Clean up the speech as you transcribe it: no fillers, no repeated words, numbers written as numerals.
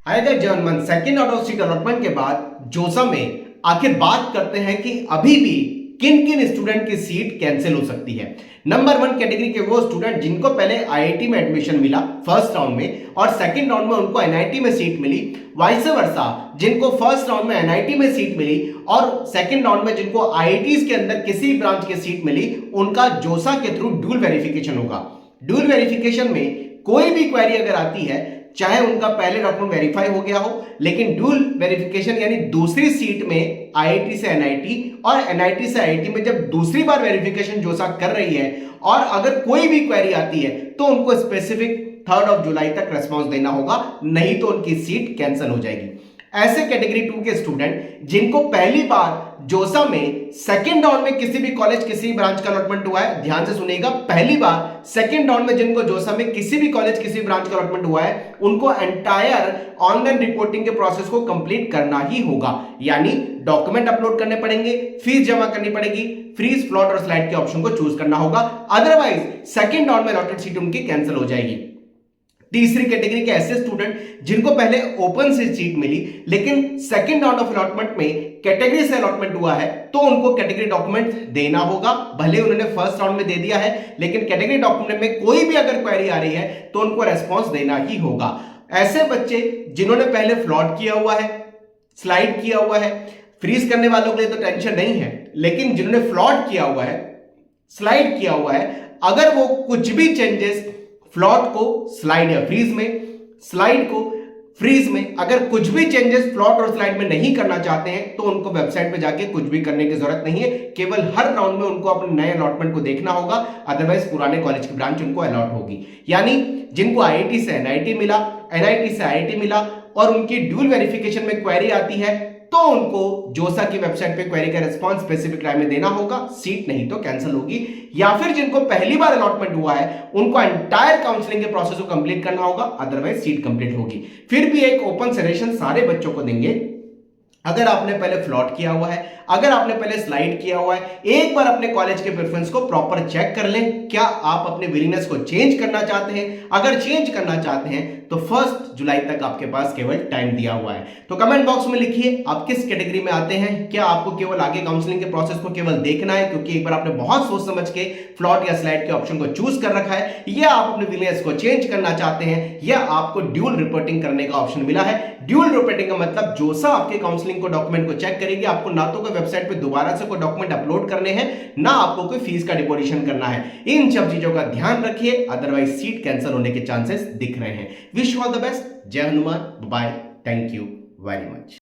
Hi there German second out of seat allotment के बाद जोसा में आखिर बात करते हैं कि अभी भी किन किन स्टूडेंट की सीट कैंसिल हो सकती है। नंबर 1 कैटेगरी के वो स्टूडेंट जिनको पहले आईआईटी में एडमिशन मिला फर्स्ट राउंड में और सेकंड राउंड में उनको एनआईटी में सीट मिली, वाइस वर्सा जिनको फर्स्ट राउंड में एनआईटी में सीट मिली और सेकंड राउंड में जिनको आईआईटीज के अंदर किसी ब्रांच की सीट मिली, उनका जोसा के थ्रू ड्यूल वेरिफिकेशन होगा। ड्यूल वेरिफिकेशन में कोई भी क्वेरी अगर आती है, चाहे उनका पहले डॉक्यूमेंट वेरीफाई हो गया हो, लेकिन ड्यूल वेरिफिकेशन यानी दूसरी सीट में आईआईटी से एनआईटी और एनआईटी से आईआईटी में जब दूसरी बार वेरिफिकेशन जोसा कर रही है और अगर कोई भी क्वेरी आती है तो उनको स्पेसिफिक 3 जुलाई तक रेस्पॉन्स देना होगा, नहीं तो उनकी सीट कैंसिल हो जाएगी। ऐसे कैटेगरी 2 के स्टूडेंट जिनको पहली बार जोसा में सेकंड राउंड में किसी भी कॉलेज किसी ब्रांच का अलॉटमेंट हुआ है, ध्यान से सुनिएगा, पहली बार सेकंड राउंड में जिनको जोसा में किसी भी कॉलेज किसी ब्रांच का अलॉटमेंट हुआ है, उनको एंटायर ऑनलाइन रिपोर्टिंग के प्रोसेस को कंप्लीट करना ही होगा। यानी डॉक्यूमेंट अपलोड करने पड़ेंगे, फीस जमा करनी पड़ेगी, फ्रीज, फ्लॉट और स्लाइड के ऑप्शन को चूज करना होगा, अदरवाइज सेकंड राउंड में अलॉटेड सीट उनकी कैंसिल हो जाएगी। तीसरी कैटेगरी के ऐसे स्टूडेंट जिनको पहले ओपन से सीट मिली लेकिन सेकंड राउंड ऑफ अलॉटमेंट में कैटेगरी से अलॉटमेंट हुआ है, तो उनको कैटेगरी डॉक्यूमेंट देना होगा। भले उन्होंने फर्स्ट राउंड में दे दिया है, लेकिन कैटेगरी डॉक्यूमेंट में कोई भी अगर क्वेरी आ रही है तो उनको रेस्पॉन्स देना ही होगा। ऐसे बच्चे जिन्होंने पहले फ्लॉट किया हुआ है, स्लाइड किया हुआ है, फ्रीज करने वालों के लिए तो टेंशन नहीं है, लेकिन जिन्होंने फ्लॉट किया हुआ है, स्लाइड किया हुआ है, अगर वो कुछ भी चेंजेस फ्लॉट को स्लाइड या फ्रीज में, स्लाइड को फ्रीज में, अगर कुछ भी चेंजेस फ्लॉट और स्लाइड में नहीं करना चाहते हैं तो उनको वेबसाइट पे जाके कुछ भी करने की जरूरत नहीं है। केवल हर राउंड में उनको अपने नए अलॉटमेंट को देखना होगा, अदरवाइज पुराने कॉलेज की ब्रांच उनको अलॉट होगी। यानी जिनको आईआईटी से एनआईटी मिला, एनआईटी से आईआईटी मिला और उनकी ड्यूल वेरिफिकेशन में क्वेरी आती है तो उनको जोसा की वेबसाइट पे क्वेरी का रिस्पांस स्पेसिफिक टाइम में देना होगा, सीट नहीं तो कैंसिल होगी। या फिर जिनको पहली बार अलॉटमेंट हुआ है उनको एंटायर काउंसलिंग के प्रोसेस को कंप्लीट करना होगा, अदरवाइज सीट कंप्लीट होगी। फिर भी एक ओपन सजेशन सारे बच्चों को देंगे, अगर आपने पहले फ्लॉट किया हुआ है, अगर आपने पहले स्लाइड किया हुआ है, एक बार अपने कॉलेज के प्रेफरेंस को प्रॉपर चेक कर लें। क्या आप अपने विलिंगनेस को चेंज करना चाहते हैं? अगर चेंज करना चाहते हैं तो 1 जुलाई तक आपके पास केवल टाइम दिया हुआ है। तो कमेंट बॉक्स में लिखिए आप किस कैटेगरी में आते हैं। क्या आपको केवल आगे काउंसलिंग के प्रोसेस को केवल देखना है क्योंकि एक बार आपने बहुत सोच समझ के फ्लॉट या स्लाइड के ऑप्शन को चूज कर रखा है, या आप अपने विलिंगनेस को चेंज करना चाहते हैं, या आपको ड्यूल रिपोर्टिंग करने का ऑप्शन मिला है। ड्यूल रिपोर्टिंग का मतलब जोसा आपके काउंसलिंग को डॉक्यूमेंट को चेक करेगी, आपको ना तो कोई वेबसाइट पे दोबारा से कोई डॉक्यूमेंट अपलोड करने हैं, ना आपको कोई फीस का डिपोजिशन करना है। इन सब चीजों का ध्यान रखिए, अदरवाइज सीट कैंसिल होने के चांसेस दिख रहे हैं। Wish you all the best. जय Hanuman, bye, thank you very much.